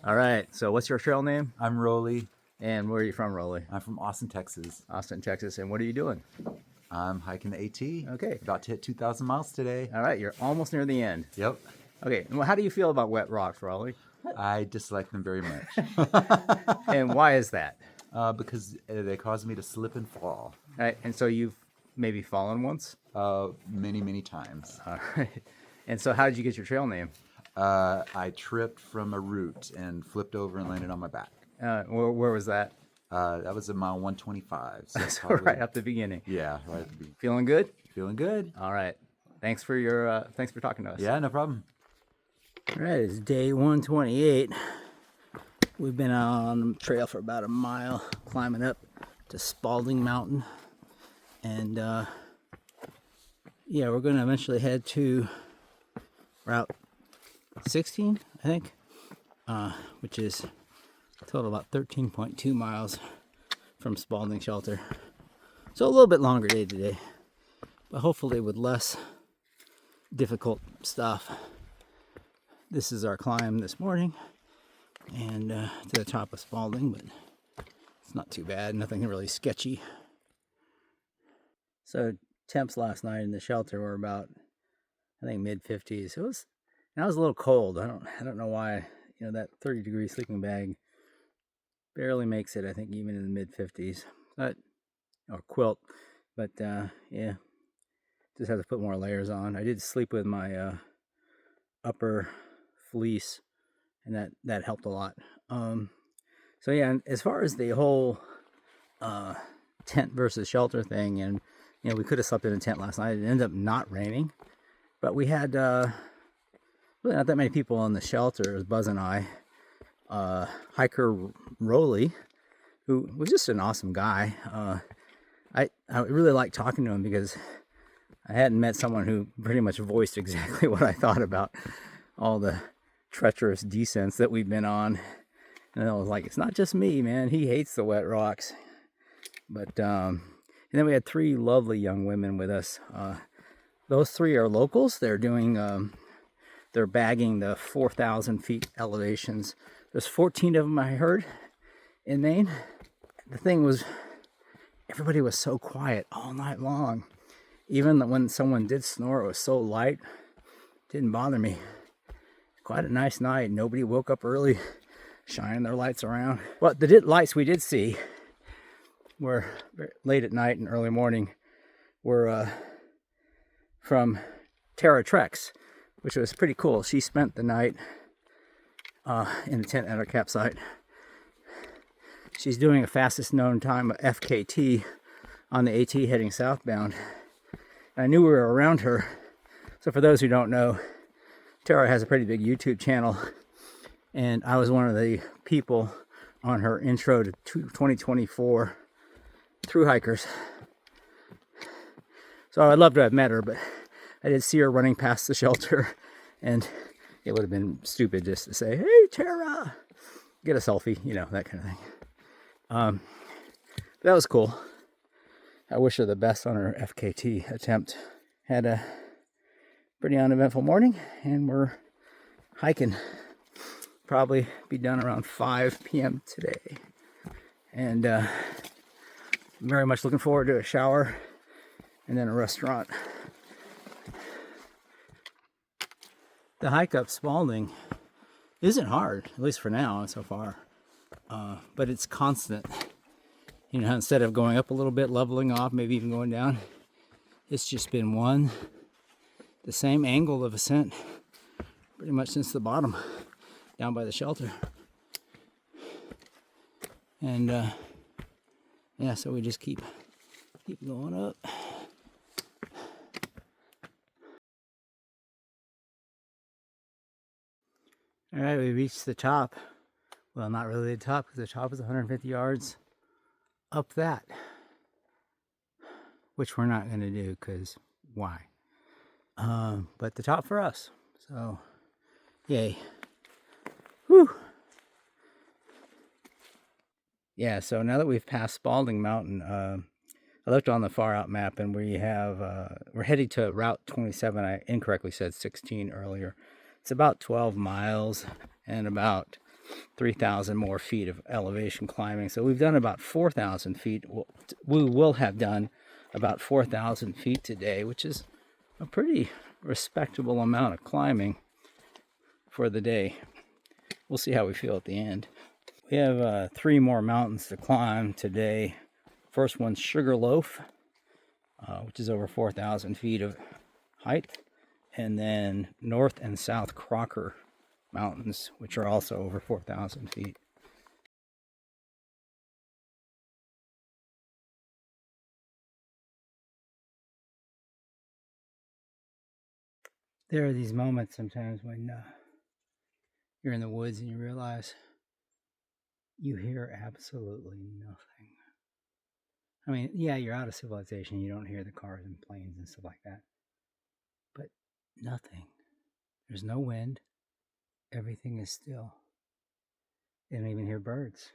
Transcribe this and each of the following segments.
All right, so what's your trail name? I'm Rolly. And where are you from, Rolly? I'm from Austin, Texas. Austin, Texas. And what are you doing? I'm hiking the AT. Okay. About to hit 2,000 miles today. All right, you're almost near the end. Yep. Okay, well, how do you feel about wet rocks, Rolly? I dislike them very much. And why is that? Because they cause me to slip and fall. All right, and so you've maybe fallen once? Many, many times. All right. And so how did you get your trail name? I tripped from a root and flipped over and landed on my back. Where was that? That was at mile 125. So So probably, right at the beginning. Yeah, right at the beginning. Feeling good? Feeling good. All right. Thanks for talking to us. Yeah, no problem. All right, it's day 128. We've been on the trail for about a mile, climbing up to Spaulding Mountain. And yeah, we're going to eventually head to Route 16, I think, which is a total about 13.2 miles from Spaulding Shelter. So a little bit longer day today, but hopefully with less difficult stuff. This is our climb this morning, and to the top of Spaulding, but it's not too bad, nothing really sketchy. So temps last night in the shelter were about, I think, mid-50s. And I was a little cold. I don't know why. You know, that 30-degree sleeping bag barely makes it, I think, even in the mid-50s. Or quilt. But yeah, just have to put more layers on. I did sleep with my upper fleece, and that helped a lot. So yeah, and as far as the whole tent versus shelter thing, and you know, we could have slept in a tent last night. It ended up not raining, but we had really not that many people in the shelter. It was Buzz and I. Hiker Rolly, who was just an awesome guy. I really liked talking to him because I hadn't met someone who pretty much voiced exactly what I thought about all the treacherous descents that we've been on. And I was like, it's not just me, man. He hates the wet rocks. But and then we had 3 lovely young women with us. Those 3 are locals. They're doing they're bagging the 4,000 feet elevations. There's 14 of them, I heard, in Maine. The thing was, everybody was so quiet all night long. Even when someone did snore, it was so light, it didn't bother me. Quite a nice night. Nobody woke up early, shining their lights around. Well, the lights we did see were late at night and early morning were from Tara Treks, which was pretty cool. She spent the night in a tent at our campsite. She's doing a fastest known time of FKT on the AT heading southbound. And I knew we were around her. So for those who don't know, Tara has a pretty big YouTube channel, and I was one of the people on her intro to 2024 thru hikers. So I'd love to have met her, but I did see her running past the shelter, and it would have been stupid just to say, "Hey, Tara," get a selfie, you know, that kind of thing. That was cool. I wish her the best on her FKT attempt. Had a pretty uneventful morning, and we're hiking. Probably be done around 5 p.m. today. And I'm very much looking forward to a shower and then a restaurant. The hike up Spaulding isn't hard, at least for now so far. But it's constant. You know, instead of going up a little bit, leveling off, maybe even going down, it's just been the same angle of ascent pretty much since the bottom, down by the shelter. And yeah, so we just keep going up. All right, we reached the top. Well, not really the top, because the top is 150 yards up that, which we're not going to do, because why? But the top for us. So, yay. Whew. Yeah, so now that we've passed Spaulding Mountain, I looked on the far out map, and we're heading to Route 27. I incorrectly said 16 earlier. It's about 12 miles, and about 3,000 more feet of elevation climbing. So we've done about 4,000 feet. We will have done about 4,000 feet today, which is a pretty respectable amount of climbing for the day. We'll see how we feel at the end. We have 3 more mountains to climb today. First one's Sugarloaf, which is over 4,000 feet of height, and then North and South Crocker Mountains, which are also over 4,000 feet. There are these moments sometimes when you're in the woods and you realize you hear absolutely nothing. I mean, yeah, you're out of civilization. You don't hear the cars and planes and stuff like that. But nothing. There's no wind. Everything is still. You don't even hear birds.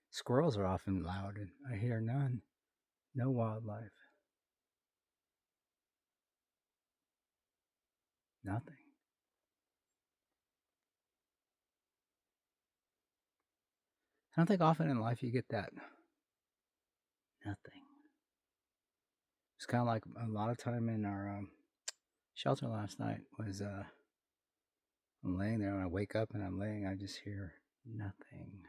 Squirrels are often loud, and I hear none. No wildlife. Nothing. I don't think often in life you get that. Nothing. It's kind of like a lot of time in our shelter last night was I'm laying there and I wake up and I just hear nothing.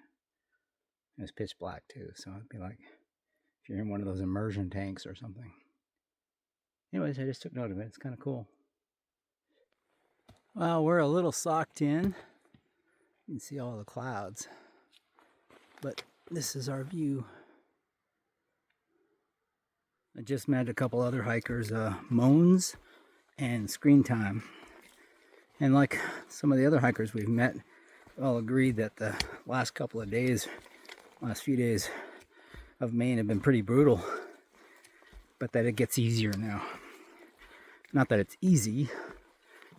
It was pitch black too, so it'd be like if you're in one of those immersion tanks or something. Anyways, I just took note of it. It's kind of cool. Well, we're a little socked in. You can see all the clouds. But this is our view. I just met a couple other hikers, Moans and Screen Time. And like some of the other hikers we've met, all agreed that the last few days of Maine have been pretty brutal, but that it gets easier now. Not that it's easy,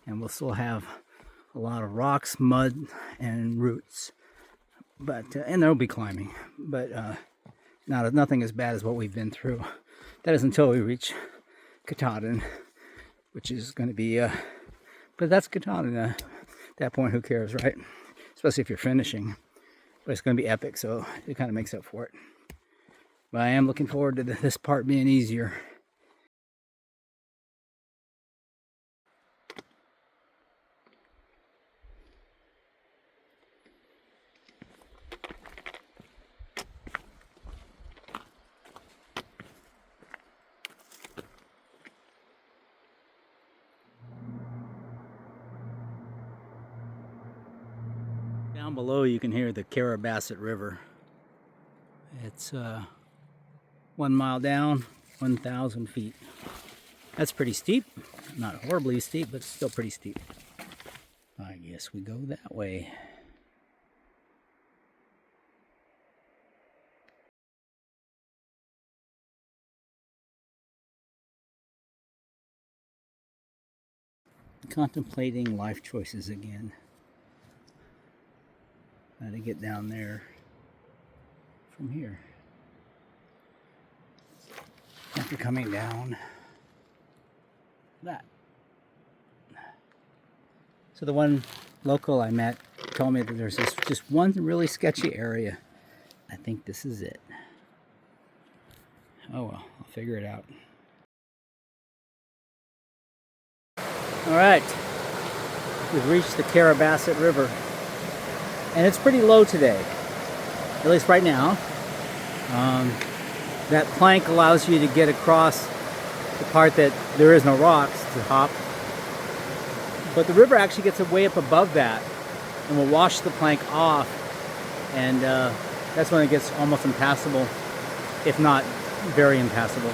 and we'll still have a lot of rocks, mud, and roots, but and there'll be climbing, but nothing as bad as what we've been through. That is until we reach Katahdin, which is going to be, but that's Katahdin. At that point, who cares, right? Especially if you're finishing. But it's going to be epic, so it kind of makes up for it. But I am looking forward to this part being easier. Down below you can hear the Carabasset River. It's 1 mile down, 1,000 feet. That's pretty steep. Not horribly steep, but still pretty steep. I guess we go that way. Contemplating life choices again. How to get down there from here. After coming down that. So the one local I met told me that there's just one really sketchy area. I think this is it. Oh well, I'll figure it out. All right, we've reached the Carabasset River. And it's pretty low today, at least right now. That plank allows you to get across the part that there is no rocks to hop. But the river actually gets way up above that and will wash the plank off. And that's when it gets almost impassable, if not very impassable.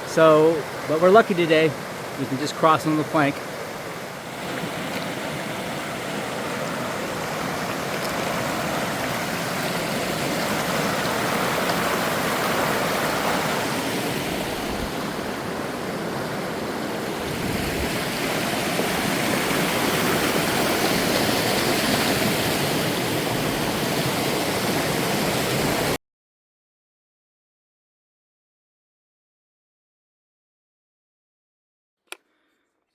So, but we're lucky today. We can just cross on the plank.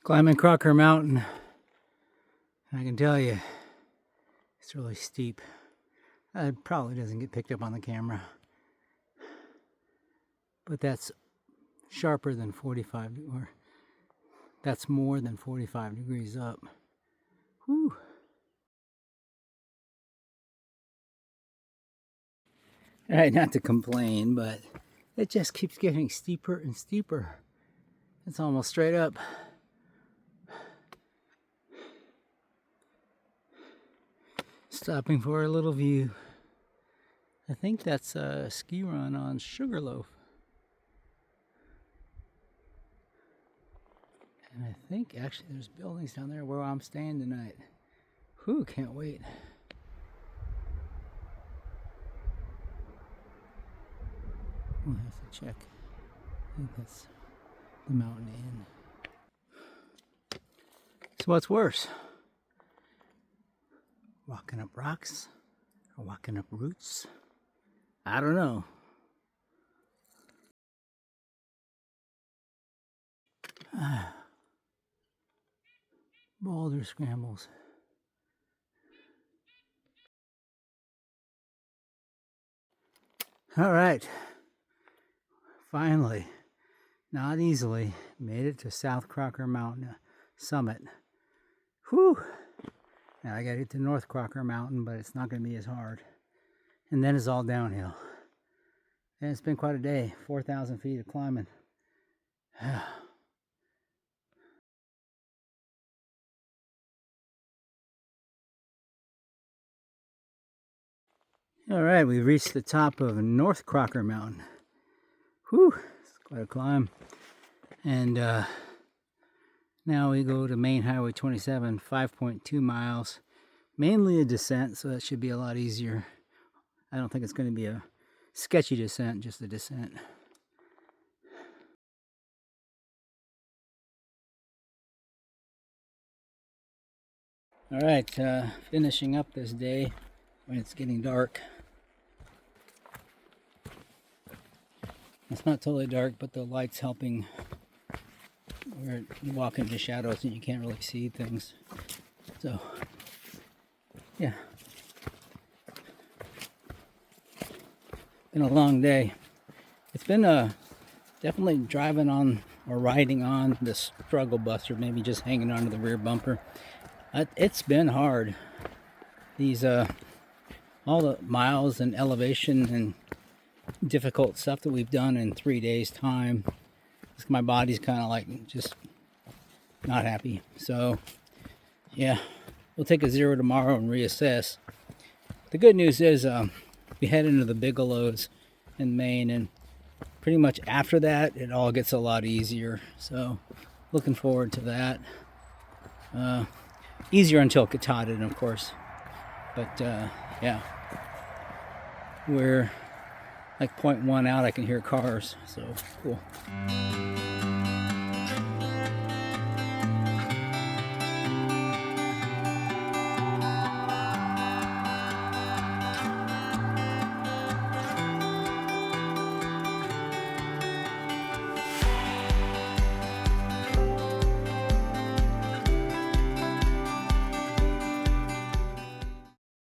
Climbing Crocker Mountain, I can tell you, It's really steep. It probably doesn't get picked up on the camera. But that's sharper than 45, or that's more than 45 degrees up. Whew. All right, not to complain, but it just keeps getting steeper and steeper. It's almost straight up. Stopping for a little view. I think that's a ski run on Sugarloaf. And I think actually there's buildings down there where I'm staying tonight. Whew, can't wait. We'll have to check. I think that's the Mountain Inn. So what's worse? Walking up rocks or walking up roots? I don't know. Boulder scrambles. All right. Finally, not easily, made it to South Crocker Mountain summit. Whew. Now I gotta get to North Crocker Mountain, but it's not gonna be as hard. And then it's all downhill. And it's been quite a day, 4,000 feet of climbing. All right, we've reached the top of North Crocker Mountain. Whew, it's quite a climb. And now we go to Main Highway 27, 5.2 miles. Mainly a descent, so that should be a lot easier. I don't think it's going to be a sketchy descent, just a descent. All right, finishing up this day when it's getting dark. It's not totally dark, but the light's helping where you walk into shadows and you can't really see things. So, yeah. Been a long day. It's been definitely driving on or riding on the struggle bus, or maybe just hanging onto the rear bumper. It's been hard. These all the miles and elevation and difficult stuff that we've done in 3 days time, my body's kind of like just not happy. So yeah, we'll take a zero tomorrow and reassess. The good news is we head into the Bigelows in Maine, and pretty much after that it all gets a lot easier. So looking forward to that. Easier until Katahdin, of course, but yeah, we're like 0.1 out. I can hear cars, so cool.